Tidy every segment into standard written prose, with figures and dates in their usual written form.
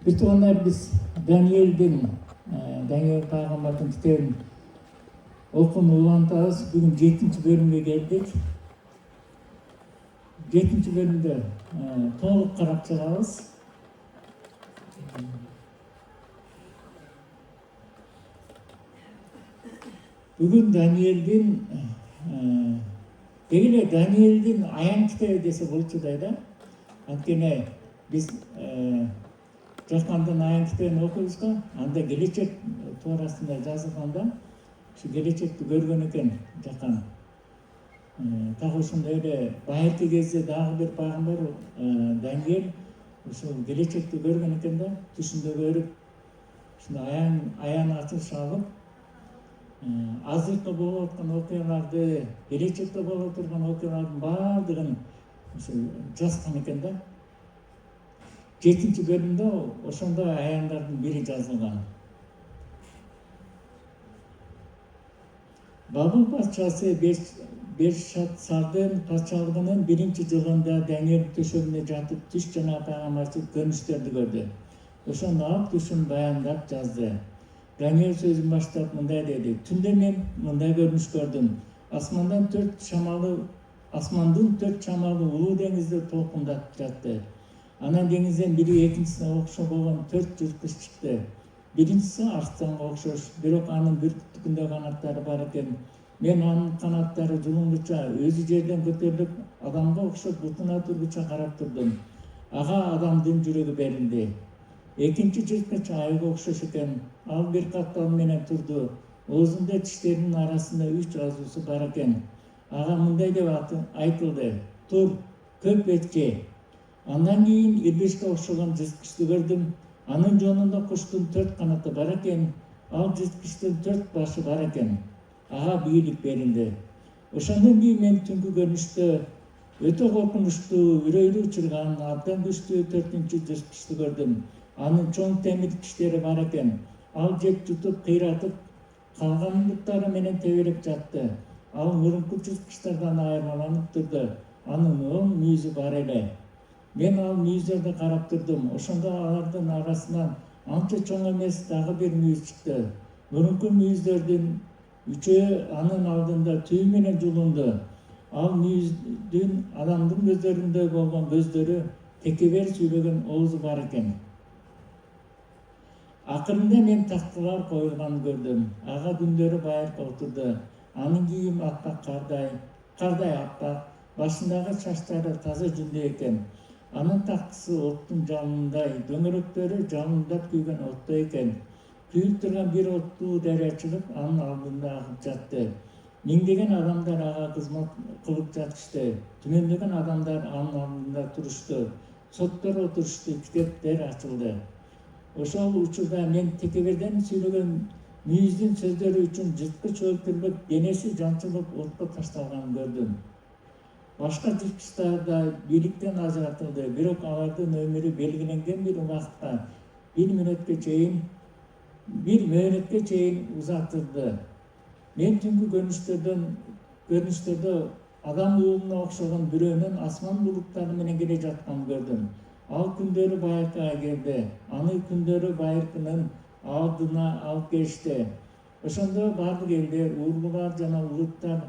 Bütün onlar biz Daniel'den, Daniel Peygamber'in kitabını okun ulantağız. Bugün 7. bölümge geldik. 7. bölümde to'liq qarab chiqamiz. Bugün Daniel'den degile Daniel'den ayan kitabı dese bolчу да. Antkene biz Жакандан аян китебин окуйбуз го, анда келечек туурасында жазылганда, ушу келечекти көргөн экен Жакан. Так ошондой эле байыркы кезде дагы бир пайгамбар Даниэль ушул келечекти көргөн экен да, түшүндө көрүп, ушуну аян ачып алып, азыркы болуп аткан окуяларды, келечекте болуп турган окуялардын баардыгын ушул жазган экен да. 7. bölümde ошондой аяндардын бири жазылган. Babıl патшасы Белшатсардын патшалыгынын 1-жылында Даниэль төшөгүнө жатып түш жана пайгамбарчылык көрүнүштөрдү көрдү. Ошону алып түшүн баяндап жазды. Даниэль сөзүн баштап мындай деди: Түндө мен мындай көрүнүш көрдүм. Асмандын 4 чамалы улуу деңизде толкундап жатты. Анан деңизден бири экинчисине окшош болгон 4 жырткыч чыкты. Биринчиси арстанга окшош, бирок анын бүркүттүкүндө канаттары бар экен. Мен анын канаттары жулунгуча, өзү жерден көтөрүлүп, адамга окшоп бутуна тургуча карап турдум. Ага адамдын жүрөгү берилди. Экинчи жырткыч айга окшош экен. Ал бир каттал менен турду. Оозунда тиштеринин арасында 3 азуусу бар экен. Ага мындай деп айтылды: Тур, көп этке. Андан кийин ирбешке окшогон жырткычты көрдүм. Анын жонунда куштун 4 канаты бар экен. Ал жырткычтын 4 башы бар экен. Ага бийлик берилди. Ошондон кийин мен түнкү көрүнүштө өтө коркунучтуу, үрөйдү учурган, абдан күчтүү 4-чү жырткычты көрдүм. Анын чоң темир тиштери бар экен. Ал жеп жутуп, кыйратып, калган буттары менен тебелеп жатты. Ал мурунку жырткычтардан айырмаланып турду. Анын 10 мүйүзү бар эле. Мен ал мүйүздөрдү карап турдум. Ошондо алардын арасынан анча чоң эмес дагы бир мүйүз чыкты. Мурунку мүйүздөрдүн 3-өө анын алдында түйү менен жулунду. Ал мүйүздүн адамдын көздөрүндөй болгон көздөрү, текебер сүйлөгөн оозу бар экен. Акырында мен тактылар коюлганын көрдүм. Ага күндөрү байыркы отурду. Анын кийими аппак кардай аппак, башындагы чачтары таза жүндөй экен. Анын тактысы оттун жалындай, дөңгөлөктөрү жалындап күйгөн оттой экен. Күйүп турган бир оттуу дарыя чыгып, анын алдында агып жатты. Миңдеген адамдар ага кызмат кылып жатышты. Түмөндөгөн адамдар анын алдында турушту. Соттор отурушту, китептер ачылды. Ошол учурда мен текеберден сүйлөгөн мүйүздүн сөздөрү үчүн жырткыч өлтүрүлүп, денеси жанчылып отко ташталганын көрдүм. Башка жырткычтар да бийликтен ажыратылды, бирок алардын өмүрү белгиленген бир убакытка, бир мөөнөткө чейин узатылды. Мен түнкү көрүнүштөрдө адам уулуна окшогон бирөөнүн асман булуттары менен келе жатканын көрдүм. Ал күндөрү байыркыга келди. Аны күндөрү байыркынын алдына алып келишти. Ошондо бардык элдер, урлуулар жана улуттар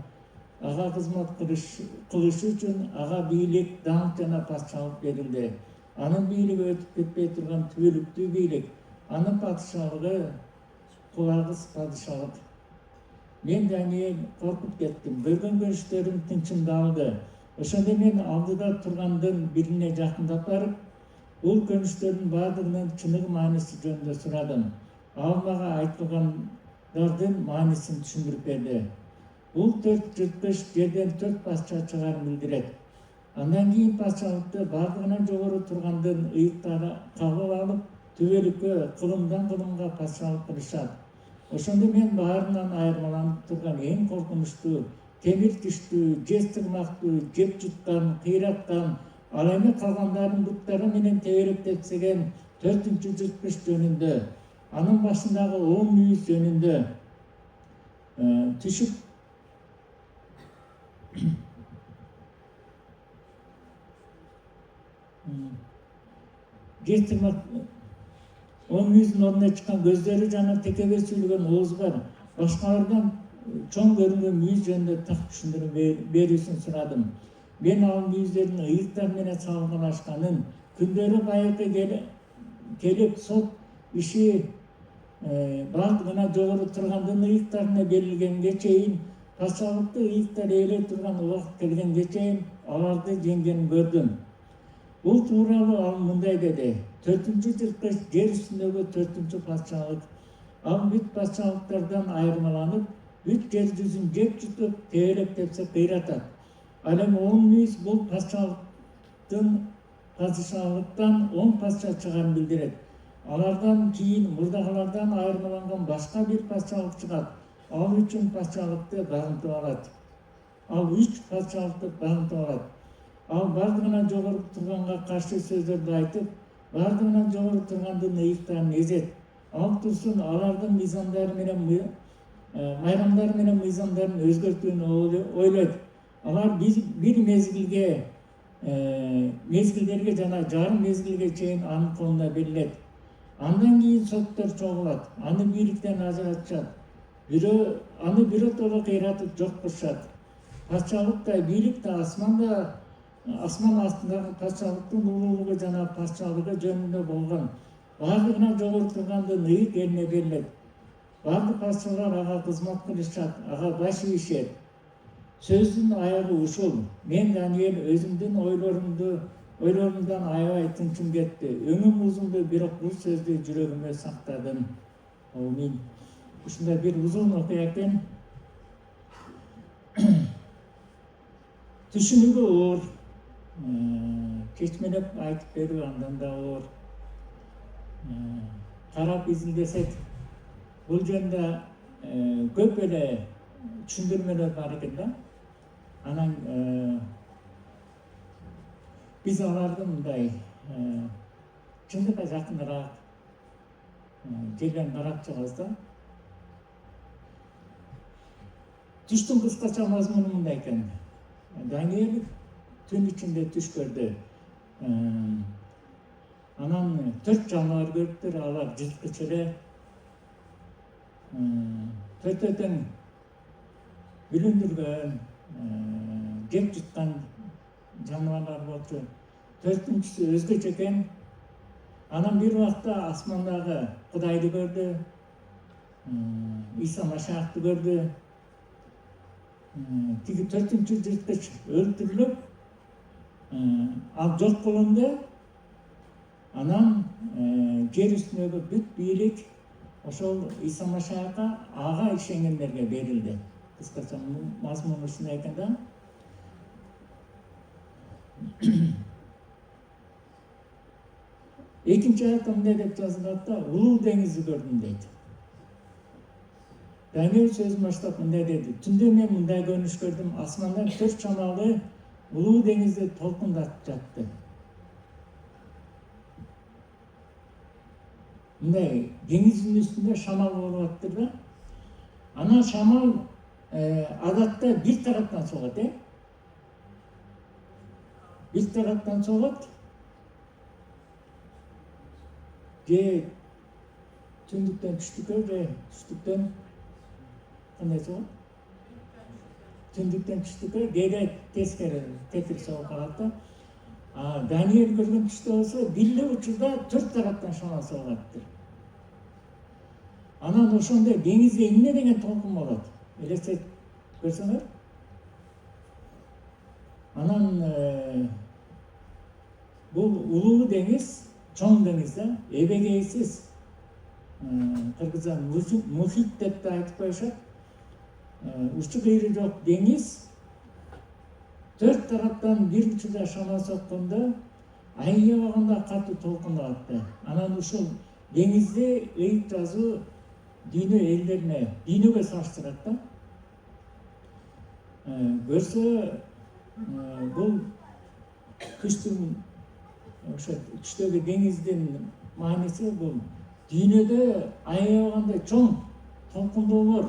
ага кызмат кылышы үчүн ага бийлик, даңк жана патшалык берилди. Анын бийлиги өтүп кетпей турган түбөлүктүү бийлик. Анын патшалыгы кулагыс падышалык. Мен Даниэль коркуп кеттим. Көргөн көрүштөрүм тынчымдалды. Ошондо мен алдыда тургандын бирине жакындап барып, бул көрүнүштөрдүн баардыгынын чыныгы мааниси жөнүндө сурадым. Ал мага айтылгандардын маанисин түшүндүрүп берди. Бул 4 жырткыч жерден 4 патша чыгаарын билдирет. Андан кийин патшалыкты бардыгынан жогору тургандын ыйыктары кабыл алып, түбөлүккө, кылымдан кылымга патшалык кылышат. Ошондо мен баарынан айырмаланып турган эң коркунучтуу, темир тиштүү, жез тырмактуу, жеп жуткан, кыйраткан, ал эми калгандардын буттары менен тебелеп тепсеген 4-чү жырткыч жөнүндө, анын башындагы 10 мүйүз жөнүндө түшүп жез тырмак 10 мүйіздің орнына шыққан көздері жаңа текебе сөйлеген уыз бар. Башқалардан чоң көрінген мүйіз жөнінде тақ түсіндіріп берусін сұрадым. Мен ал мүйіздердің иықтар менен салынған ашқанын, күндері байырғы келіп сот іші бардығына жоғары тұрғандың иықтарына берілгенге чейін, патшалықты иықтар еле тұрған уақыт келгенге чейін аларды жеңгенін көрдім. Бұл туралы ал мындай деді: 4-ші жыртқыш жер үстіндегі 4-ші патшалық. Ал бүт патшалықтардан айырмаланып, бүт жер жүзін жеп жұтып, теелеп тепсе қиратады. Ал эми 10 мүйіз бұл патшалықтан 10 патша шығарын билдирет. Алардан кейін мурдагылардан айырмаланған башка bir патшалық шығады. Ал үчүн патшалыкты багынтып алат. Ал 3 патшалыкты багынтып алат. Ал бардығынан жоғары тұрғанға қарсы сөздерді айтып, бардығынан жоғары тұрғандың иықтарын езет. Ал тұрсын алардың мизандары менен майрамдары менен мизандарын өзгертүүнү ойлойт. Алар bir мезгилдерге жана жарым мезгилге чейин анын колуна берилет. Андан кийин соттор чогулат, аны бийликтен ажыратышат. Аны биротого кыйратып жок кылышат. Патшалык да бийлик да асман астындагы патшалыктын улуулугу жана патшалыгы жөнүндө болгон бардыгына жогору тургандын ыйык элине берилет. Бардык патшалар ага кызмат кылышат, ага баш ийишет. Сөздүн аягы ушул: мен Даниэл өзүмдүн ойлорумдан аябай тынчым кетти. Өңүм узунду, бирок бул сөздү жүрөгүмө сактадым. Амин. Ушундай бир узун окуя экен. Түшүнүгү оор. Кечмелеп айтып берүү андан да оор. Карап изилдесек, бул жөнүндө көп эле түшүндүрмөлөр бар экен да. Анан биз аларды мындай чындыкка жакыныраак жерден карап чыгабыз да. Түштүн кыскача мазмуну мындай экен. Даниэл түн ичинде түш көрдү. Анан 4 жаныбар көрүптүр, алар жырткыч эле. Төртөдөн бүлүндүргөн, жеп жуткан жаныбарлар болчу. 4-нчүсү өзгөчө экен. Анан бир убакта асмандагы Кудайды көрдү. Иса Машахты көрдү. Тиги 4-нчү жырткыч өлтүрүлүп, ал жок болгондо анан жер үстүндөгү бүт бийлик ошол Иса Машахка, ага ишенгендерге берилди. Кыскача мазмуну ушундай экен да. Экинчи аятта мындай деп жазылат да: улуу деңизди көрдүм дейт. Даниэл сөзүн баштап мындай деди: түндө мен мындай көрүнүш көрдүм, асмандан 4 чамалы улуу деңизди толкундатып жатты. Мындай деңиздин үстүндө шамал болуп аттыр да. Анан шамал адатта бир тараптан согот, бир тараптан согот. Же түндүктөн түштүккө, же түштүктөн кандай согот? Түндүктөн түштүккө, кээде тескери тетир согуп калат да. Даниэл көргөн түштө болсо бир учурда 4 тараптан шамал согуп аттыр. Анан ошондо деңизде эмне деген толкун болот? Элестет көрсөңөр. Анан бул улуу деңиз, чоң деңиз да, эбегейсиз. Кыргыздан мухит деп да айтып коюшат. Учу кыйры жок деңиз 4 тараптан бир учурда шамал соккондо аябаганда катуу толкунланат да. Анан ушул деңизди ыйык жазуу дүйнө элдерине, дүйнөгө салыштырат да. Көрсө бул түштөгү деңиздин мааниси бул дүйнөдө аябагандай чоң толкундоолор,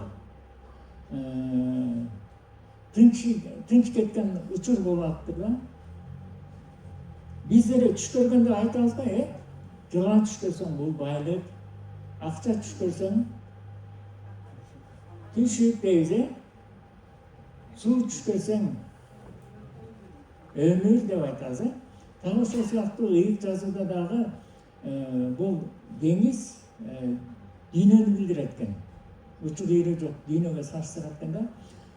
тынч кеткен учур болуп аттыр да. Биз деле түш көргөндө айтабыз го, жылан түш көрсөң бул байлык, акча түш көрсөң түшүк дейбиз, суу түш көрсөң өмүр деп айтабыз. Дагы ошол сыяктуу ыйык жазууда дагы бул деңиз дүйнөнү билдирет экен. Учу кыйры жок, дүйнөгө салыштырат экен да.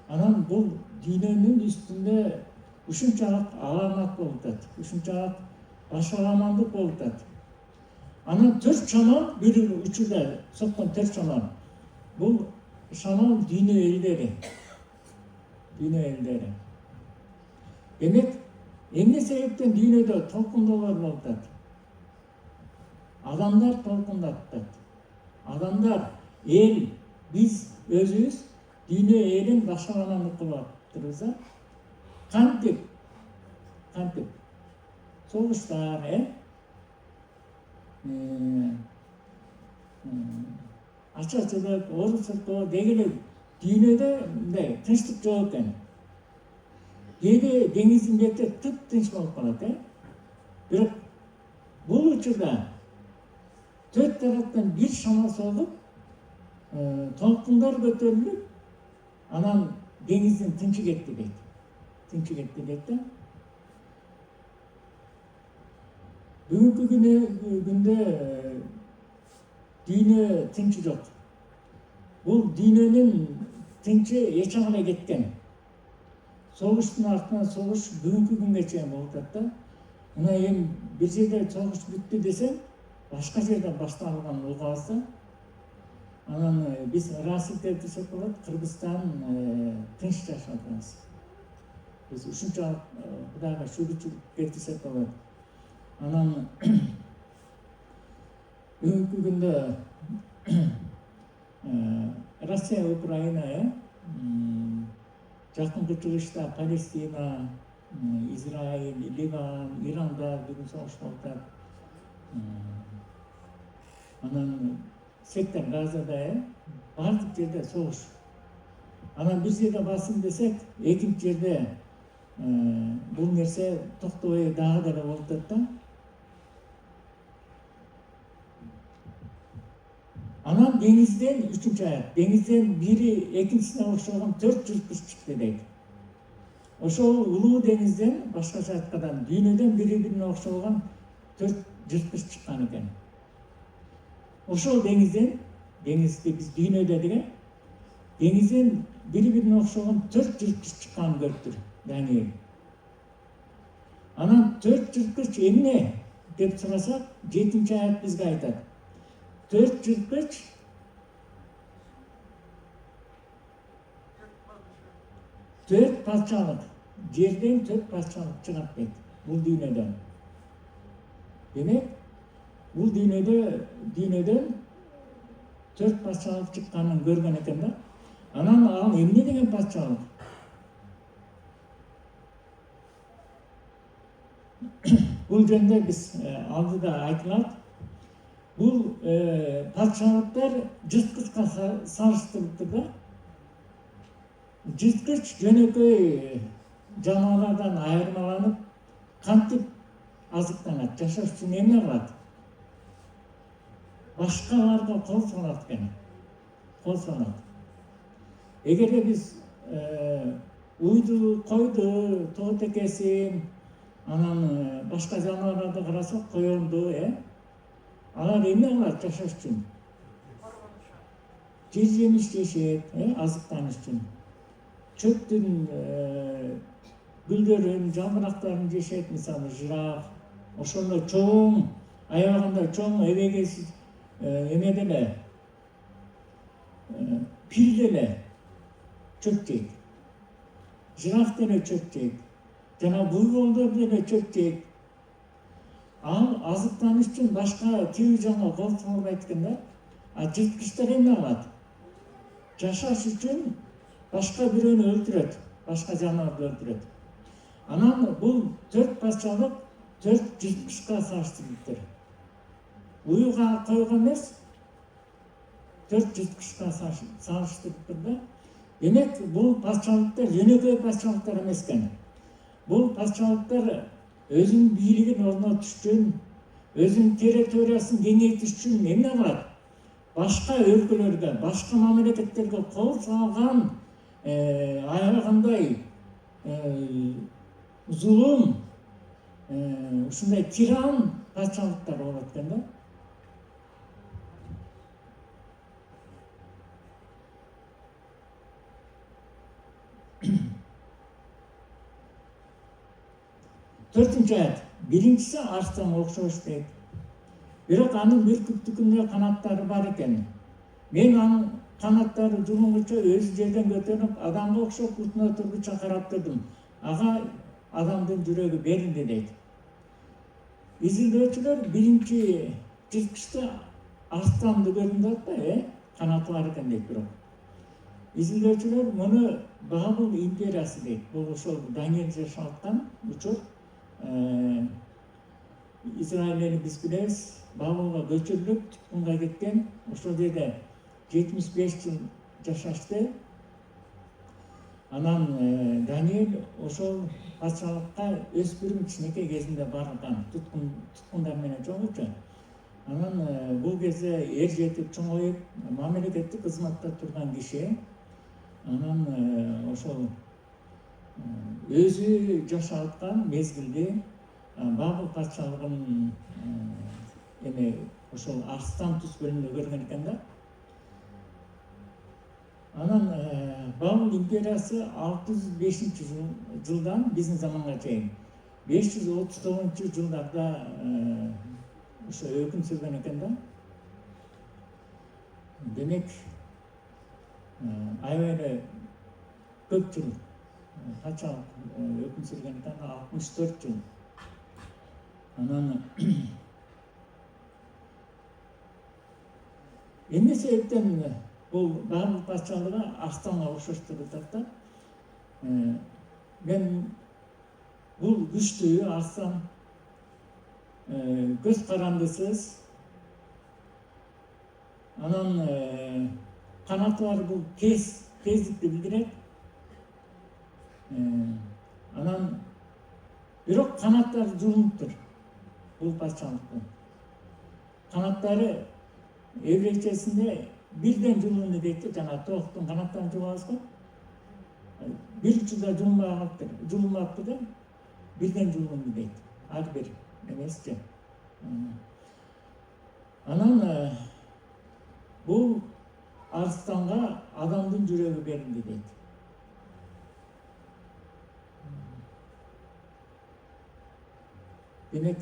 Анан бул дүйнөнүн үстүндө ушунчалык аламат болуп атат, ушунчалык башаламандык болуп атат. Анан 4 шамал бир учурда соккон 4 шамал. Бул шамал дүйнө элдери. Дүйнө элдери. Демек, эмне себептен дүйнөдө толкундоолор болуп атат? Адамдар толкундап атат. Адамдар, эл, биз өзүбүз дүйнө элин башаламандык кылып атабыз. Кантип? Согуштар, ачачылык, орусуздук дегеле дүйнөдө мындай тынчтык жок экен. Кээде деңиздин бети тып-тынч болуп калат, бирок бул учурда 4 тараптан бир шамал согуп, толкундар көтөрүлүп, анан деңиздин тынчы кетти дейт. Тынчы кетти дейт да. Бүгүнкү күндө дүйнө тынчы жок. Бул дүйнөнүн тынчы эч кандай кеткен. Согуштун артынан согуш бүгүнкү күнгө чейин болуп атат да. Мына эми бир жерде согуш бүттү десең, башка жерден башталганын угабыз да. Анан биз расилдеп десек болот, Кыргызстан тынч жашап атабыз. Биз ушунчалык Кудайга шүгүрчүлүк кетсек болот. Анан бүгүнкү күндө Россия, Украина, жакынкы чыгышта Палестина, Израиль, Ливан, Иранда бүгүн согуш болуп атат. Анан сектор Газада, бардык жерде согуш. Анан бир жерде басым десек, экинчи жерде бул нерсе токтобой дагы деле болуп атат да. Анан деңизден, үчүнчү аят, деңизден бири экинчисине окшогон 4 жырткыч чыкты дейт. Ошол улуу деңизден, башкача айтканда, дүйнөдөн бири-бирине окшогон 4 жырткыч чыккан экен. Ошол деңизден, деңизди биз дүйнө дедик, деңизден бири-бирине окшогон 4 жырткыч чыкканын көрүптүр Даниил. Анан 4 жырткыч эмне деп сурасак, 7-чи аят бизге айтат. 4 жырткыч 4 патшалык, жерден 4 патшалык чыгат дейт, бул дүйнөдөн. Демек, бул дүйнөдөн 4 патшалык чыкканын көргөн экен да. Анан ал эмне деген патшалык? Бул жөнүндө биз алдыда айтылат. Бул патшалыктар жырткычка салыштырылыптыр да. Жырткыч жөнөкөй жаныбарлардан айырмаланып, кантип азыктанат, жашаш үчүн эмне кылат? Башкаларга кол сонот экен. Кол сонот. Эгерде биз уйду, койду, тоотекесин, анан башка жаныбарларды карасак, коёнду, алар эмне кылат жашаш үчүн? Жер жемиш жешет, азыктаныш үчүн. Чөптүн гүлдөрүн, жамырактарын жешет, мисалы жираф, ошондо чоң, аябаганда чоң эбегес эме деле, пил деле чөп жейт. Жираф деле чөп жейт. Жана буйволдор деле чөп жейт. Ал азыктаныш үчүн башка тирүү жанга кол созбойт экен да. А жырткычтар эмне кылат? Жашаш үчүн башка бирөөнү өлтүрөт, башка жаныбарды өлтүрөт. Анан бул 4 патшалык 4 жырткычка салыштырылыптыр. Уюга койгон эмес, 4 жырткычка салыштырылыптыр да. Демек, бул патшалыктар жөнөкөй патшалыктар эмес экен. Бул патшалыктар өзүнүн бийлигин орнотуш үчүн, өзünün territoriyaсын kengeytiş için emne kılat? Başka ülkelerde, başka memleketlerge kol salgan ayağınday zulüm, ушундай тиран патшалыктар болуп аткан да. Төртүнчү аят. Биринчиси арстан окшош дейт. Бирок анын бүркүттүкүндө канаттары бар экен. Мен анын канаттары жулунгуча өзү жерден көтөрүп, адамга окшоп утуна тургуча карап турдум. Ага адамдын жүрөгү берилди дейт. Изилдөөчүлөр биринчи жырткычта арстанды көрүндү атпайбы, канаты бар экен дейт бирок. Изилдөөчүлөр муну Бабыл империясы дейт. Бул ошол Даниил жашап аткан учур. Израиль биз билебиз, Бабылга көчүрүлүп туткунга кеткен, ошол жерде 75 жыл жашашты. Анан Даниил ошол патшалыкка өспүрүм кичинекей кезинде барган, туткундар менен чогулчу. Анан бул кезде эр жетип чоңоюп, мамлекеттик кызматта турган киши. Анан ошол өзү жашап аткан мезгилде Бабыл патшалыгын эме ошол арстан түз бөлүмдө көргөн экен да. Анан Бабыл империясы 605 жылдан биздин заманга чейин 539 жылдарда ошо өкүм сүргөн экен да. Демек аябай көп жыл патшалык өкүм сүргөн экен, 64 жыл. Анан эмне себептен бул Бабыл патшалыгы арстанга окшоштуруп атат да. Мен бул күчтүү арстан, көз карандысыз, анан канаты бар, бул тездикти билдирет. Анан бирок канаттары жулунуптур бул патшалыктын. Канаттары эврейчесинде бирден жулунду дейт, жана тооктун канаттарын жулабыз го. Бир учурда жулунбаптыр да, бирден жулунду дейт. Ар бир эмесчи. Анан бул арстанга адамдын жүрөгү берилди дейт. Демек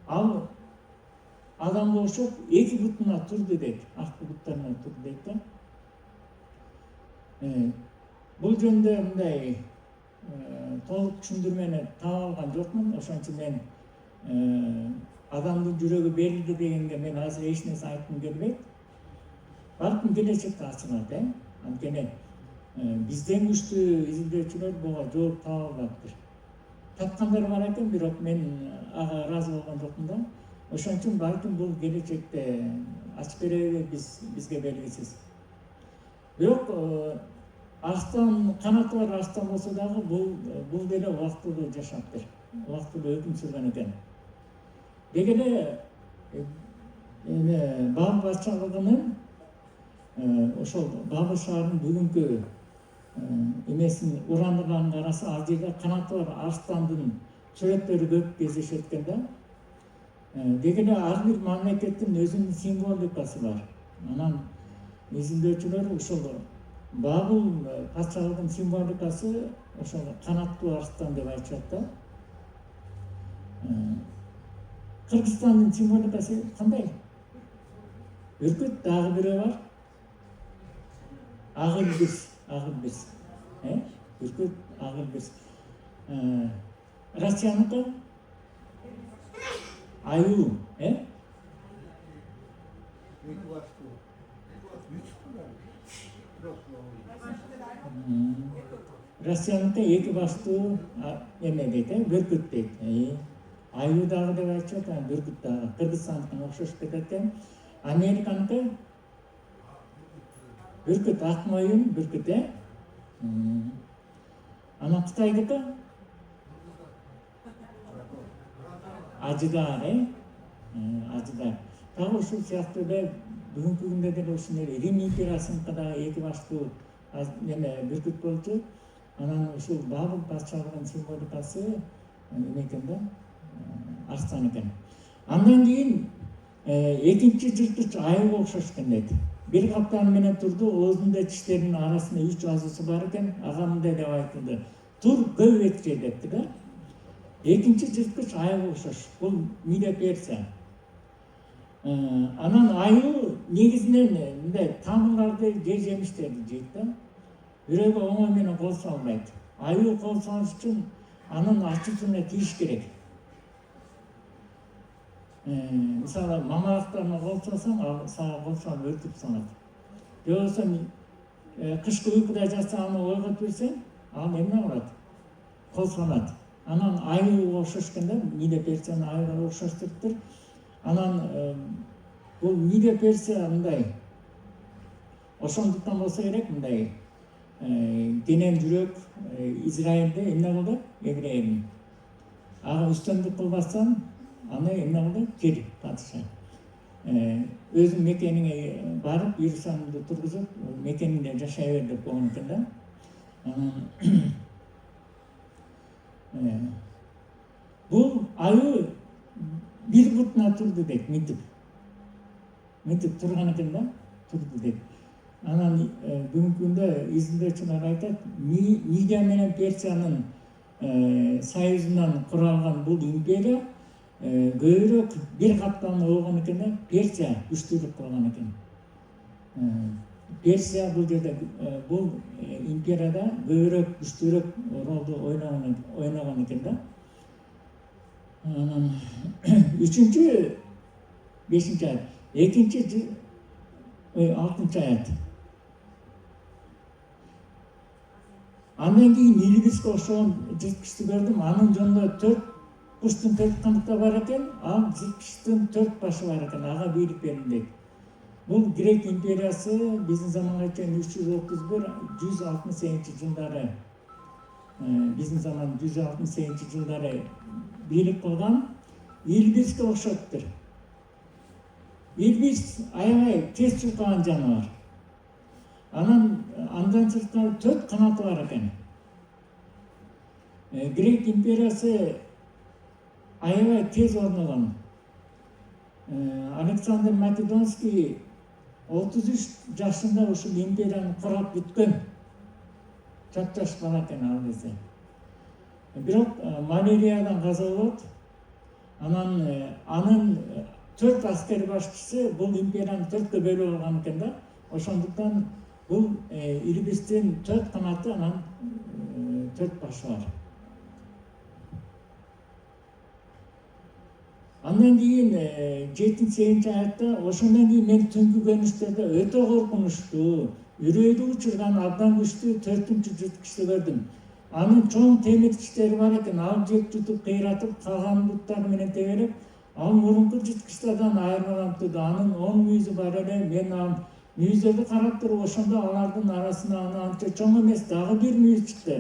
ал адамга окшоп эки бутуна турду дейт, аркы буттарына турду дейт да. Бул жөнүндө мындай толук түшүндүрмөнү таап алган жокмун. Ошон үчүн мен адамдын жүрөгү берилди дегенге мен азыр эч нерсе айткым келбейт. Балким келечекте ачылат, анткени бизден күчтүү изилдөөчүлөр буга жооп таап албаптыр. Тапкандар бар экен, бирок мен ага ыраазы болгон жокмун да. Ошон үчүн балким бул келечекте ачып береби бизге белгисиз. Бирок арстан, канаты бар арстан болсо дагы бул деле убактылуу жашаптыр. Убактылуу өкүм сүргөн экен. Деги эле Бабыл патшалыгынын ошол Бабыл шаарынын бүгүнкү эмесин урандырганын караса, ал жерде канаты бар арстандын сүрөттөрү көп кездешет экен да. Деги эле ар бир мамлекеттин өзүнүн символикасы бар. Анан изилдөөчүлөр ушул Бабыл патшалыгынын символикасы ошол канаттуу арстан деп айтышат да. Кыргызстандын символикасы кандай? Бүркүт, дагы бирөө бар. Агыл-бирс. Бүркүт, агыл-бирс. Россияныкы? Аю, Россияныкы эки баштуу эме дейт, бүркүт дейт. Аю дагы деп айтышат, бүркүт дагы. Кыргызстандыкына окшошуп кетет экен. Американыкы бүркүт, ак моюн бүркүт, Анан Кытайдыкы ажыдаар ажыдаар. Дагы ушул сыяктуу эле бүгүнкү күндө деле ушундай Рим империясыныкы да эки баштуу неме бүркүт болчу. Анан ушул Бабыл патшалыгынын символикасы эме экен да, арстан экен. Андан кийин экинчи жырткыч айылга окшош экен дейт. Bir каптан менен турду, оозунда тиштеринин арасында 3 азысы бар экен, ага мындай деп айтылды. Тур көй этче депти да. Экинчи жырткыч айылга окшош. Бул Миде Персия. Анан айыл негизинен мындай тамырларды, жемиштерди жейт да. Бирөөгө оңой менен кол салбайт. Айыл кол салыш үчүн анын ачуусуна тийиш керек. Мисалы мамалактарына кол салсаң, ал сага кол салып өлтүрүп салат. Же болбосо кышкы уйкуда жатсаң, аны ойготуп берсең, ал эмне кылат? Кол салат. Анан айылга окшош экен да, Миде Персиянын айылга окшоштуруптур. Анан бул Миде Персия мындай. Ошондуктан болсо керек мындай. Денем жүрөк Израилде эмне кылды? Еврейдин. Ага үстөмдүк кылбастан аны эмне кылды? Кир патша. Өзүнүн мекенине барып, Иерусалимде тургузуп, мекенинде жашай бер деп койгон экен да. Бул айыл бир бутуна турду дейт, мынтип турган экен да, турду дейт. Анан бүгүнкү күндө изилдөөчүлөр айтат, Мидия менен Персиянын союзунан куралган бул империя көбүрөөк бир каптан болгон экен да, Персия күчтүүрөөк болгон экен. Персия бул жерде бул империяда көбүрөөк күчтүүрөөк ролду ойногон экен да. Анан 3-бешинчи аят, 6-ncı аят. Андан кийин илбиске окшогон жырткычты көрдүм. Анын жонунда 4 куштун 4 канаты бар экен, ал жырткычтын 4 башы бар экен. Ага бийлик берилди. Бул Грек империясы биздин заманга чейин 330-168-жылдары биздин заман 168-жылдары бийлик кылган. Илбиске окшоптур. Илбис аябай тез чуркаган жаныбар. Андан сырткары 4 канаты бар экен. Грек империясы аябай тез орногон. Александр Македонский 33 жашында ушул империяны курап бүткөн. Чат-чаш бала экен ал кезде. Бирок маляриядан каза болот. Анын 4 аскер башчысы бул империяны 4кө бөлүп алган экен да. Ошондуктан бул илбистин 4 канаты, анан 4 башы бар. Андан кийин 7-8 аятта ошондон кийин мен түнкү көнүштөрдө өтө коркунучтуу, үрөйдү учурган абдан күчтүү 4-чү жырткычты көрдүм. Анын чоң темир тиштери бар экен, ал жеп жутуп кыйратып, калган буттары менен тебелеп, ал мурунку жырткычтардан айырмаланып турду. Анын 10 мүйүзү бар эле, мен ал мүйүздөрдү карап туруп, ошондо алардын арасына анча чоң эмес дагы бир мүйүз чыкты.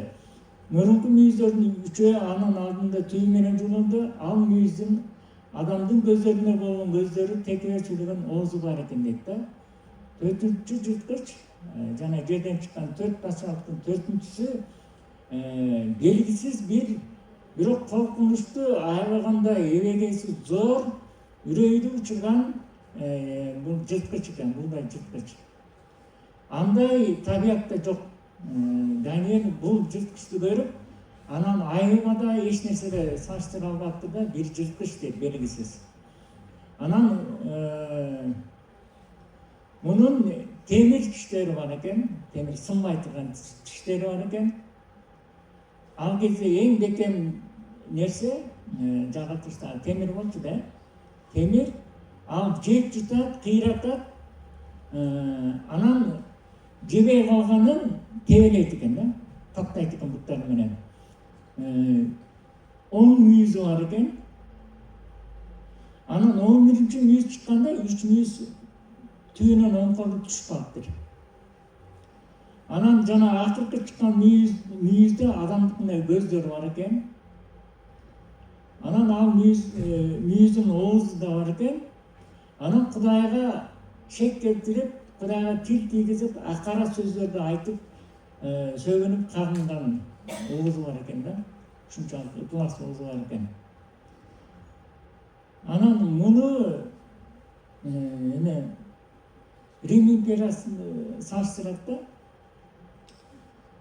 Мурунку мүйүздөрдүн 3-өө анын алдында түйү менен жулунду. Ал мүйүздүн адамдын көздөрүнө болгон көздөрү текебечилген оозу бар экен дейт да. 4-чү жырткыч, жана жерден чыккан 4 патшалыктын 4-чүсү белгисиз бирок коркунучтуу, аябаганда эбегейси зор, үрөйдү учурган бул жырткыч экен, булдай жырткыч. Андай табиятта жок. Даниэль бул жырткычты көрүп, анан айылга да эч нерсеге салыштыра албаптыр да, бир жырткыч деп белгисиз. Анан мунун темир тиштери бар экен, темир сынбай турган тиштери бар экен. Ал кезде эң бекем нерсе жаратылышта темир болчу да. Темир ал жеп жутат, кыйратат. Анан жебей калганын тебелейт экен да, таптайт экен буттары менен. 10 мүйүзү бар экен. Анан 11-чү мүйүз чыкканда 3 мүйүз түйүнөн оңколуп түшүп калыптыр. Анан жана акыркы чыккан мүйүздө адамдыкындай көздөр бар экен. Анан ал мүйүздүн оозу да бар экен. Анан Кудайга шек келтирип, Кудайга тил тийгизип, кара сөздөрдү айтып, сөгүнүп кагынган оозу бар экен да. Ушунчалык ыкылас оозу бар экен. Анан муну эме Рим империясын салыштырат да.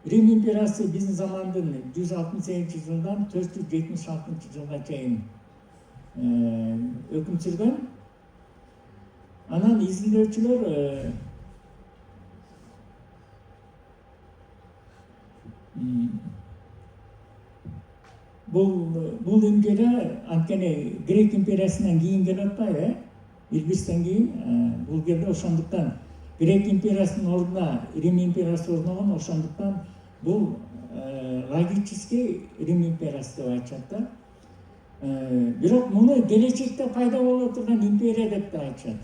Рим империясы биздин замандын 168-жылдан 476-жылга чейин өкүм сүргөн. Анан изилдөөчүлөр бул империя анткени Грек империясынан кийин келип атпайбы, Илбистен кийин бул келди. Ошондуктан Грек империясынын ордуна Рим империясы орногон. Ошондуктан бул логический Рим империясы деп айтышат да. Бирок муну келечекте пайда боло турган империя деп да айтышат.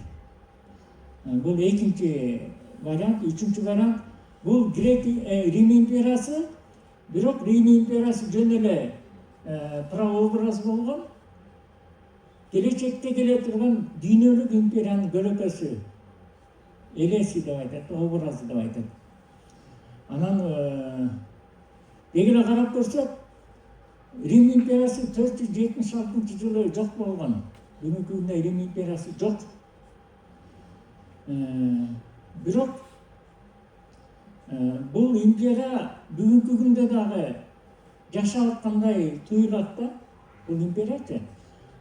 Бул экинчи вариант. Үчүнчү вариант бул Рим империясы, бирок Рим империясы жөн эле прообраз болгон, келечекте келе турган дүйнөлүк империянын көлөкөсү, элеси деп айтат, образы деп айтат. Анан деги эле карап көрсөк, Рим империясы 476-жылы жок болгон. Бүгүнкү күндө Рим империясы жок. Бирок бул империя бүгүнкү күндө дагы жашап аткандай туюлат да, бул империячы.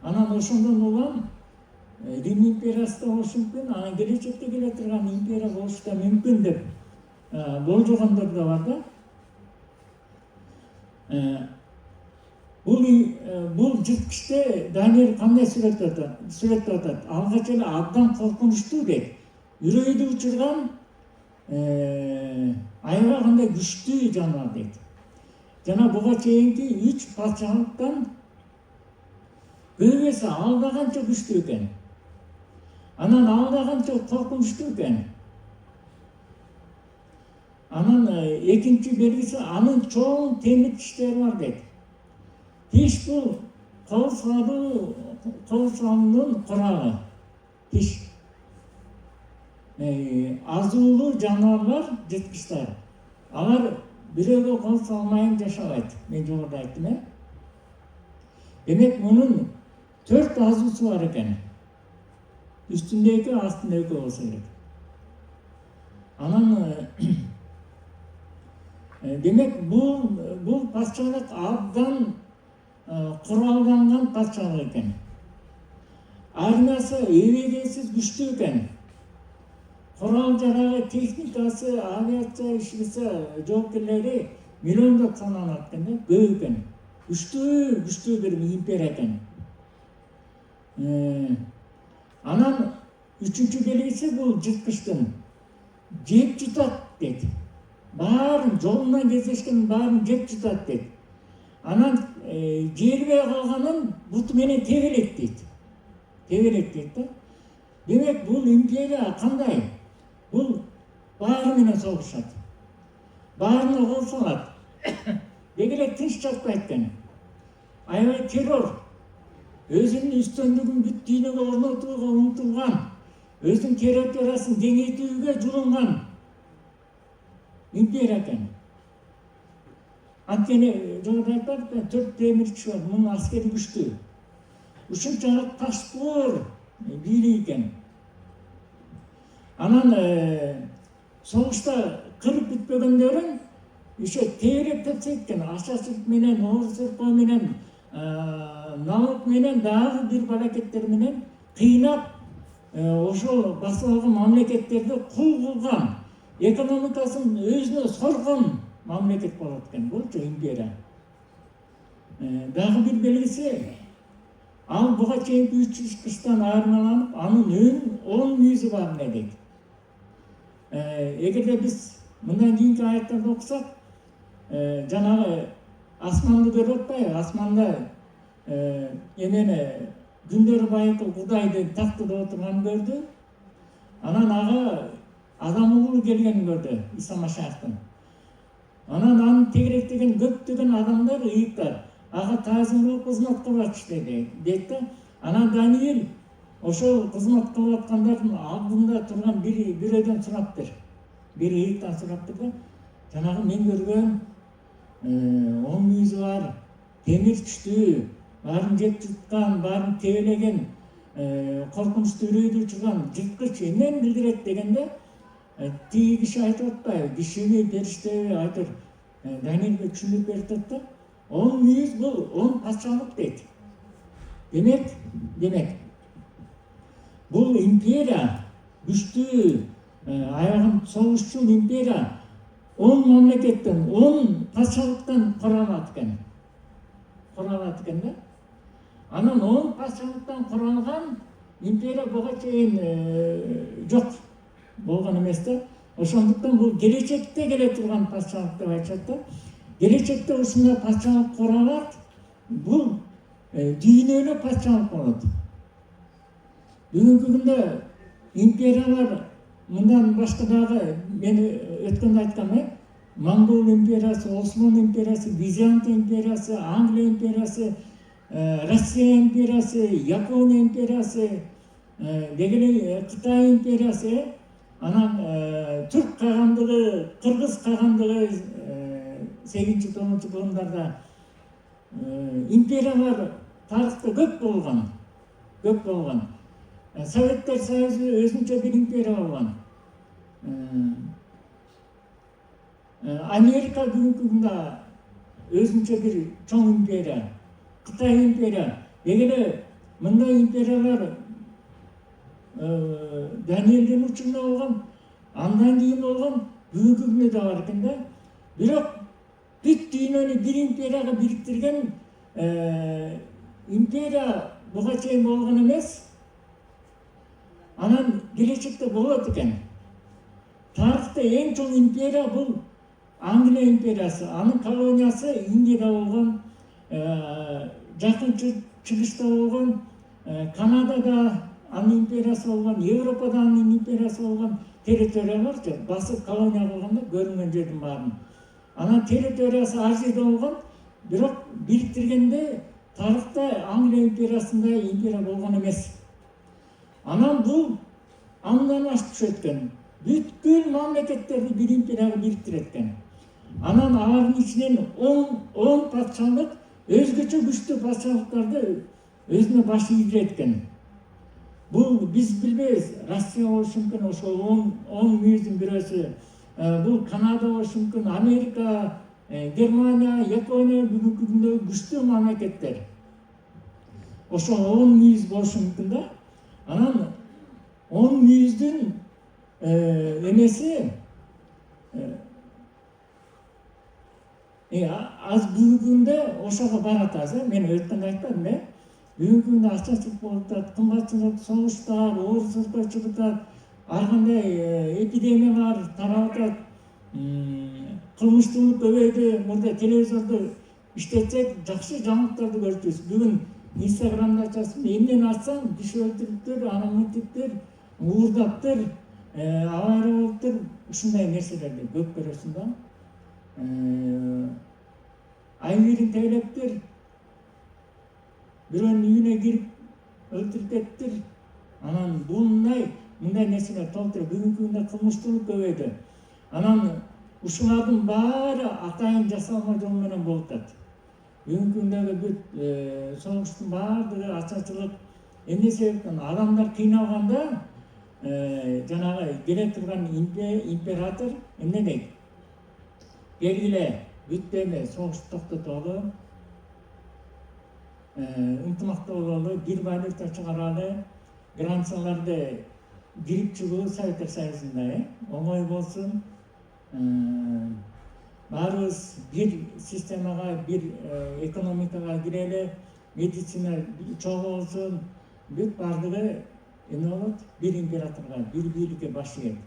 Анан ошондон улам Рим империясы да болушу мүмкүн, анан келечекте келе турган империя болушу да мүмкүн деп болжогондор да бар да. Бул жырткычты Даниэль кандай сүрөттөп атат? Алгач эле абдан коркунучтуу дейт. Үрөйдү учурган аябагандай күчтүү жаныбар дейт. Жана буга чейинки 3 патшалыктан көбөсү алдаганча күчтүү экен. Анан алдаганча коркунучтуу экен. Анан экинчи белгиси, анын чоң темир тиштери бар дейт. Тиш бул кол салуунун куралы. Тиш. Азуулуу жаныбарлар, жырткычтар. Алар бирөөгө кол салмайын жашабайт. Мен жогоруда айттым, Демек мунун 4 азуусу бар экен. Үстүндө 2, астында 2 болсо керек. Анан демек бул патшалык абдан куралданган патшалык экен. Армиясы эбегейсиз күчтүү экен. Курал жарагы, техникасы, авиация ишибисе жоопкерлери миллиондоп саналат экен, көп экен. Күчтүү бир империя экен. Анан үчүнчү белгиси бул жырткычтын жеп жутат дейт. Баарын жолунан кездешкен баарын жеп жутат дейт. Анан желбей калганын буту менен тебелет дейт. Тебелет дейт да. Демек бул империя кандай? Бул баары менен согушат. Баарына кол салат. Деги эле тынч жатпайт экен. Аябай террор. Өзүнүн үстөмдүгүн бүт дүйнөгө орнотууга умтулган, өзүнүн территориясын кеңейтүүгө жулунган империя экен. Анткени жогоруда айтпадыкпы, 4 темир күч бар, мунун аскери күчтүү. Ушунчалык ташпор бийлик экен. Анан согушта кырып бүтпөгөндөрүн ошо тейлеп тепсейт экен. Ашачылык менен, оорсурпоо менен, налог менен, дагы бир баракеттер менен кыйнап, ошол басып алган мамлекеттерди кул кылган, экономикасын өзүнө соргон мамлекет болот экен. Булчу империя. Дагы бир белгиси, ал буга чейинки 3 жырткычтан айырмаланып, анын 10 мүйүзү бар эле дейт. Эгерде биз мындан кийинки аяттарды окусак, жанагы асманды көрүп атпайбы? Асманда эмени күндөрү байкы Кудайды тактыда отурганын көрдү. Анан ага адам уулу келгенин көрдү, Иса Машаяктын. Анан аны тегеректеген көптөгөн адамдар, ыйыктар. ага таазым кызмат кылып атышты дейт да. Анан Даниил ошол кызмат кылып аткандардын алдында турган бирөөдөн сураптыр. Bir ыйыктан сураптыр да. Жанагы мен көргөн 10 мүйүзү бар, темир күчтүү, баарын жеп жуткан, баарын тебелеген, коркунучтуу үрөйдү учурган жырткыч эмнени билдирет дегенде тиги киши айтып атпайбы, кишиби, периштеби айтыр. Даниилге түшүндүрүп берип атат да. 10 мүйүз бул 10 патшалык дейт. Демек, бул империя, күчтүү, аягын согушчул империя 10 мамлекеттен, 10 патшалыктан куралат экен. Да. Анан 10 патшалыктан куралган империя буга чейин жок болгон эмес да. Ошондуктан бул келечекте келе турган патшалык деп айтышат да. Келечекте ушундай патшалык куралат, бул дүйнөлүк патшалык болот. Бүгүнкү күндө империялар мындан башка дагы мен өткөндө айткам, Монгол империясы, Осман империясы, Визант империясы, Англия империясы, Россия империясы, Япония империясы, дегеле Кытай империясы, анан Түрк кагандыгы, Кыргыз кагандыгы 8-9 кылымдарда империялар тарыхта көп болгон. Советтер Союзу өзүнчө бир империя болгон. Америка бүгүнкү күндө өзүнчө бир чоң империя. Кытай империя. Дегеле мындай империялар Даниилдин учурунда болгон, андан кийин болгон, бүгүнкү күндө да бар экен да. Бирок бүт дүйнөнү бир империяга бириктирген империя буга чейин болгон эмес. Анан келечекте болот экен. Тарыхта эң чоң империя бул Англия империясы. Анын колониясы Индияда болгон, жакын чыгышта болгон, Канадада анын империясы болгон, Европада анын империясы болгон территориялар басып колония болгондо көрүнгөн жердин баарын. Анан территориясы Азияда болгон, бирок бириктиргенде тарыхта Англия империясында империя болгон эмес. Анан бул андан ашып түшөт экен. Бүткүл мамлекеттерди бир империяга бириктирет экен. Анан алардын ичинен 10 патшалык өзгөчө күчтүү патшалыктарды өзүнө баш ийдирет экен. Бул биз билбейбиз. Россия болушу мүмкүн, ошол 10 мүйүздүн бирөөсү. Бул Канада болушу мүмкүн, Америка, Германия, Япония бүгүнкү күндө күчтүү мамлекеттер. Ошол 10 мүйүз болушу мүмкүн да. Анан 10 мүйүздүн эмеси аз бүгүнкү күндө ошого барат аз. Мен өткөндө айттым, бүгүнкү күндө ачачылык болуп атат, кымбатчылык, согуштар, оорусуздар чыгып атат, ар кандай эпидемиялар тарап атат, кылмыштуулук көбөйдү. Мурда телевизорду иштетсек, жакшы жаңылыктарды көрүбүз. Бүгүн Инстаграмда ачасың, эмнени ачсаң, киши өлтүрүптүр, анан мынтиптир, уурдаптыр, авария болуптур, ушундай нерселерди көп көрөсүң да. Айбирин тейлептир, бирөөнүн үйүнө кирип өлтүрүп кетиптир. Анан мындай нерселер толтур. Бүгүнкү күндө кылмыштуулук көбөйдү. Анан ушулардын баары атайын жасалма жол менен болуп атат. Бүгүнкү күндөгү бүт согуштун баардыгы ачачылык. Эмне себептен адамдар кыйналганда жанагы келе турган император эмне дейт? Келгиле, бүттү эме, согушту токтотолу, ынтымакта бололу, бир валюта чыгаралы, границаларды кирип чыгуу Советтер Союзунда оңой болсун. Баарыбыз бир системага, бир экономикага кирели, медицина чогуу болсун, бүт бардыгы эме болот, бир императорго, бир бийликке баш ийет.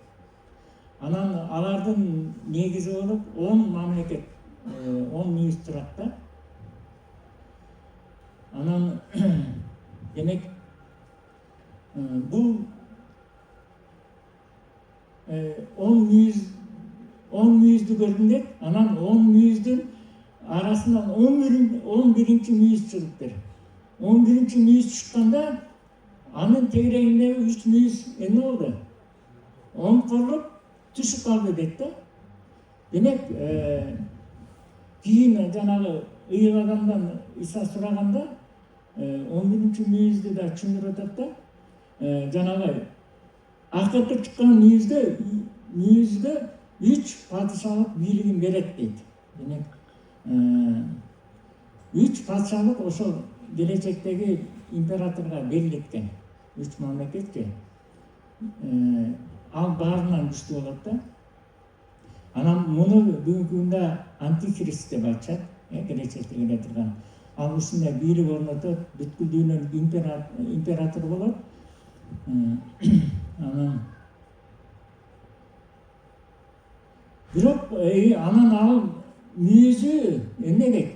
Анан алардын негизи болуп 10 мамлекет, 10 мүйүз турат да. Анан демек бул 10 мүйүздү көргүндө, анан 10 мүйүздүн арасынан 11-ci мүйіз чыгыптыр. 11-ci мүйіз чыкканда анын тегерегиндеги 3 мүйіз эмне болду? Оңкорлуп түшүп калды дейт да. Демек, кийин жанагы ыйык адамдан Иса сураганда 11-ci мүйүздү да түшүндүрүп атат да. Жанагы акыркы чыккан мүйүзгө 3 падышалык бийлигин берет дейт. Демек, 3 падышалык ошол келечектеги императорго берилет. 3 мамлекетке. Ал баарынан күчтүү болот да. Анан муну бүгүнкү күндө антихрист деп айтышат, келечекте келе турган. Ал ушундай бийлик орнотот, бүткүл дүйнөнүн императору болот. Анан бирок анан ал мүйүзү эмне дейт?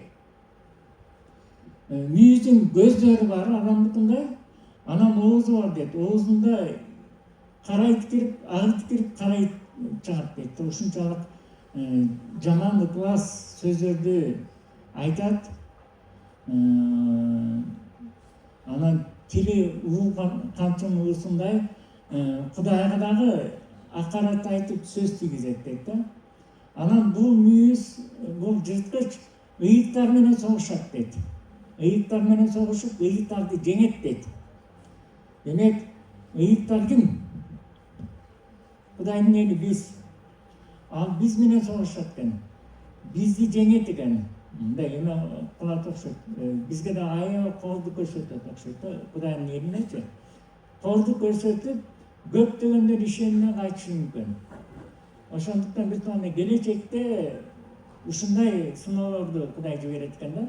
Мүйүздүн көздөрү бар адамдыкындай, анан оозу бар дейт. Оозунда карайт кирип, агыт кирип, карайт чыгат дейт. Ушунчалык жаман ыклас сөздөрдү айтат. Анан тили камчынын уусундай Кудайга дагы акарат айтып сөз тийгизет дейт да. Анан бул мүйүз, бул жырткыч ыйыктар менен согушат дейт. Ыйыктар менен согушуп, ыйыктарды жеңет дейт. Демек, ыйыктар ким? Кудайдын эли биз. Ал биз менен согушат экен. Бизди жеңет экен. Мындай эме кылат окшойт. Бизге да аял колду көрсөтөт окшойт да. Кудайдын элинечи. Колду көрсөтүп, көптөгөндөр ишенимне кайтышы мүмкүн. Ошондуктан бир тууганда келечекте ушундай сыноолорду Кудай жиберет экен да.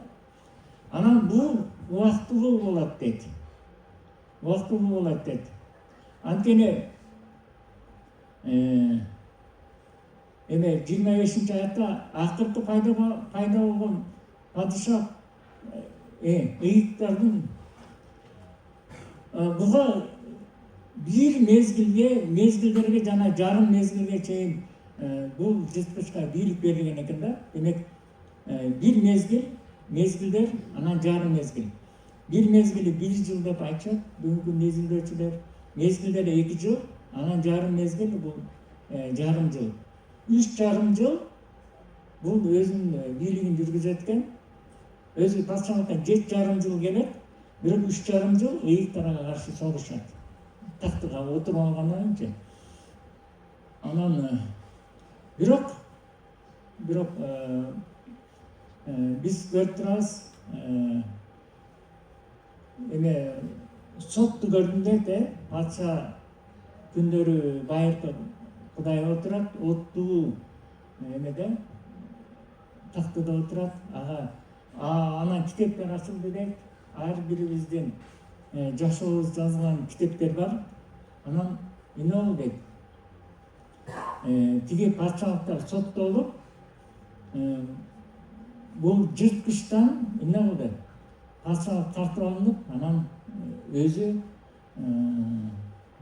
Анан бул убактылуу болот дейт. Убактылуу болот дейт. Анткени эме 25-аятта акыркы пайда болгон падыша ыйыктардын буга бир мезгилдерге жана жарым мезгилге чейин бул жырткычка бийлик берилген экен да. Демек, бир мезгилдер, анан жарым мезгил. Бир мезгили 1 жыл деп айтышат бүгүнкү мезгилдөөчүлөр. Мезгилдер 2 жыл, анан жарым мезгил бул жарым жыл. 3 жарым жыл бул өзүнүн бийлигин жүргүзөт экен. Өзү патшалыкка 7 жарым жыл келет, бирок 3 жарым жыл ыйыктарга каршы согушат. Тактыга отуруп алгандан кийин. Анан бирок биз көрүп турабыз, эме сотту көрдүм дейт, патша күндөрү байыркы Кудай отурат, оттуу эмеде тактыда отурат. Анан китептер ачылды дейт. Ар бирибиздин жашообуз жазылган китептер бар. Анан эмне болду дейт? Тиги патшалыктар соттолуп, бул жырткычтан эмне болду? Патшалык тартып алынып, анан өзү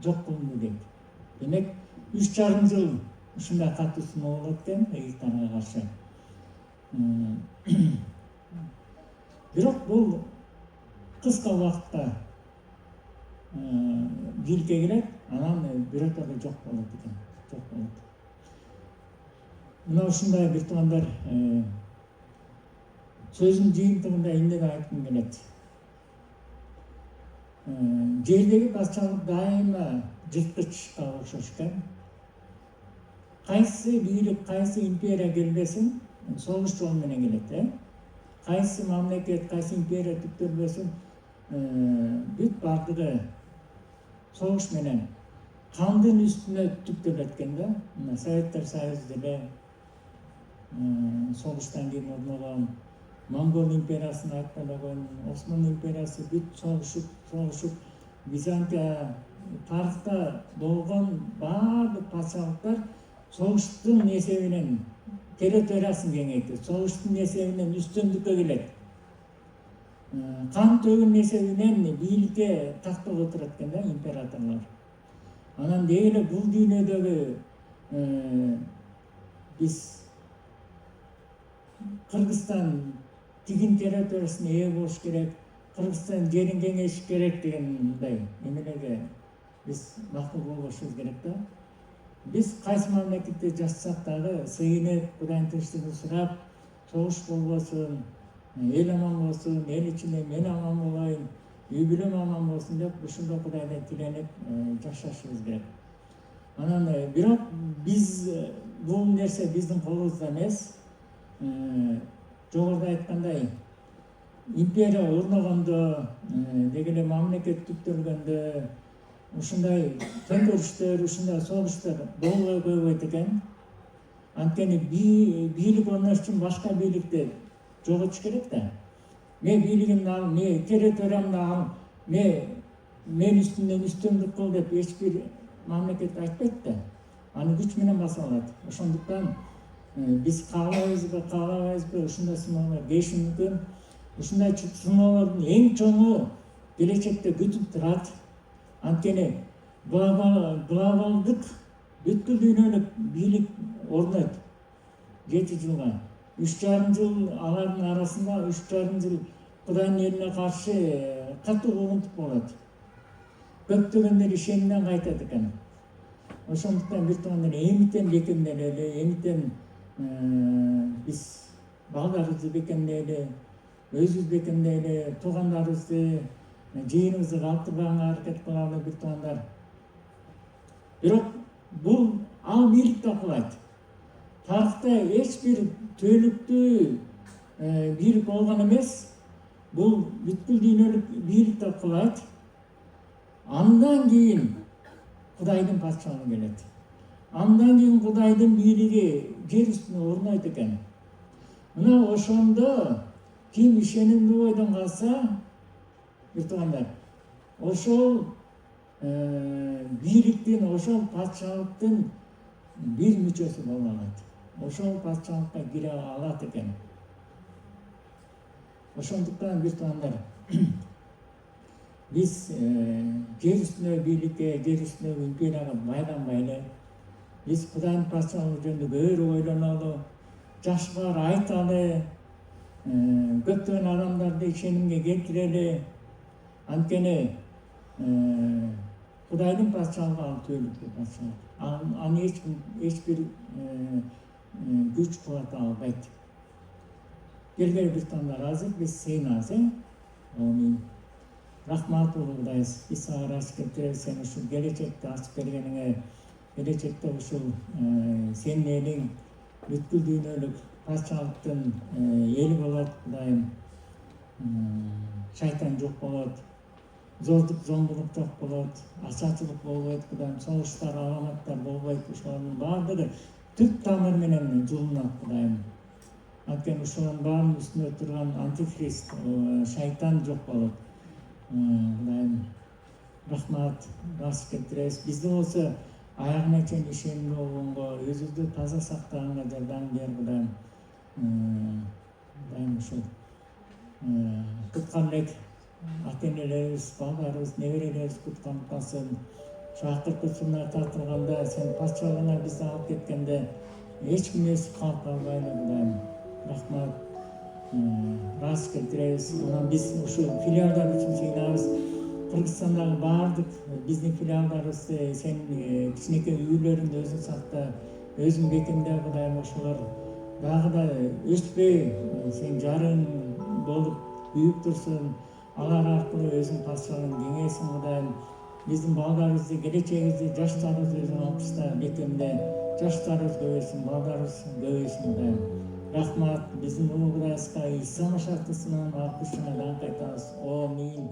жок кылынды дейт. Демек, 3 жарым жыл ушундай катуу сыноо болот экен ыйыктарга каршы. Бирок бул кыска убакытта бийликке келет, анан бирөөтөрдө жок болот экен. Жок болот. Мына ушундай бир туугандар сөзүн жыйынтыгында эмне деп айткым келет. Жердеги патшалык дайыма жырткычка окшош экен. Кайсы бийлик, кайсы империя келбесин, согуш жолу менен келет, Кайсы мамлекет, кайсы империя түптөлбөсүн, бүт бардыгы согуш менен кандын үстүнө түптөлөт экен да. Мына Советтер Союзу деле согуштан кийин орногон, Монгол империясын айткандаган, Осман империясы бүт согушуп, Византия тарыхта болгон баардык патшалыктар согуштун эсебинен территориясын кеңейтет, согуштун эсебинен үстөмдүккө келет. Кан төгүн эсебинен бийликке тактап отурат экен да императорлор. Анан деги эле бул дүйнөдөгү биз Кыргызстан тигин территориясына ээ болуш керек, Кыргызстан жерин кеңейиш керек дегендай эмелерге биз макул болбошубуз керек да. Биз кайсы мамлекетте жашасак дагы сыйынып, Кудайдын тынчтыгын сурап, согуш болбосун, эл аман болсун, эл ичинде мен аман болайын, үй бүлөм аман болсун деп ушундай Кудайдан тиленип жашашыбыз керек. Анан бирок биз бул нерсе биздин колубузда эмес. Жогоруда айткандай, империя орногондо, деги эле мамлекет түптөлгөндө ушундай төңкөрүштөр, ушундай согуштар болбой койбойт экен. Анткени бийлик орнош үчүн башка бийликти жоготуш керек да. Мен бийлигимди ал, мен территориямды ал, мен үстүмдөн үстөмдүк кыл деп эч бир мамлекет айтпайт да. Аны күч менен басып алат. Ошондуктан биз каалабайбызбы ушундай сыноолор келиши мүмкүн. Ушундай сыноолордун эң чоңу келечекте күтүп турат. Анткени глобалдык бүткүл дүйнөлүк бийлик орнойт 7 жылга. 3,5 жыл алардын арасында 3,5 жыл Кудайдын элине каршы катуу куугунтук болот. Көптөгөндөр ишенимден кайтат экен. Ошондуктан бир туугандар эмитен бекемделели, эмитен биз балдарыбызды бекемдейли, өзүбүз бекемдейли, туугандарыбызды, жыйыныбызды калтырбаганга аракет кылалы бир туугандар. Бирок бул ал бийлик да кулайт. Тарыхта эч бир түбөлүктүү бийлик болгон эмес. Бул бүткүл дүйнөлүк бийлик да кулайт. Андан кийин Кудайдын патшалыгы келет. Андан кийин Кудайдын бийлиги жер үстүнө орнойт экен. Мына ошондо ким ишенимдүү бойдон калса, бир туугандар, ошол бийликтин, ошол патшалыктын бир мүчөсү боло алат. Ошол патшалыкка кире алат экен. Ошондуктан бир туугандар, биз жер үстүнө бийликке, жер үстүнө империяга байланбай эле, биз Кудайдын патшалыгы жөнүндө көбүрөөк ойлонолу, жашкалар айталы, көптөгөн адамдарды ишенимге келтирели. Анткени Кудайдын патшалыгы ал түбөлүктүү патшалык. Аны эч бир күч кубат албайт. Келгиле бир туугандар, азыр биз сыйынабыз, Амин. Рахмат улуу Кудайыбыз, биз сага ырайчылык келтиребиз, сен ушул келечекти ачып бергениңе, келечекте ушул сенин элиң бүткүл дүйнөлүк патшалыктын эли болот, Кудайым. Шайтан жок болот, зордук, зомбулук жок болот, ачачылык болбойт, Кудайым, согуштар, аламаттар болбойт. Ушулардын баардыгы түп тамыр менен жуулунат, Кудайым. Анткени ушунун баарынын үстүндө турган антихрист, шайтан жок болот. Кудайым, рахмат, ырайчылык келтиребиз. Бизди болсо аягына чейин ишенимдүү болгонго, өзүбүздү таза сактаганга жардам бер, Кудайым. Кудайым, ушул туткан элек ата-энелерибиз, балдарыбыз, неберелерибиз тутканып калсын. Ушу акыркы сунар тартылганда, сен патшалыгына бизди алып кеткенде эч ким өсүп калып калбайлы, Кудайым. Рахмат, ырайчылык келтиребиз. Анан биз ушу филиалдар үчүн сыйынабыз. Кыргызстандагы баардык биздин филиалдарыбызды сен кичинекей үйлөрүндө өзүң сакта, өзүң бекемде, Кудайым. Ошолор дагы да өспөй сен жарың болуп büyük dursun. Алар аркылуу өзүң патшалыгың кеңейсин, Кудайым. Биздин балдарыбызды, келечегибизди, жаштарыбызды өзүң алкышта бекемде. Жаштарыбыз көбөйсүн, балдарыбыз көбөйсүн, Кудайым. Рахмат, биздин улуу Кудайыбызга Иса Машактын ар күчүнө даңк айтабыз. Амин.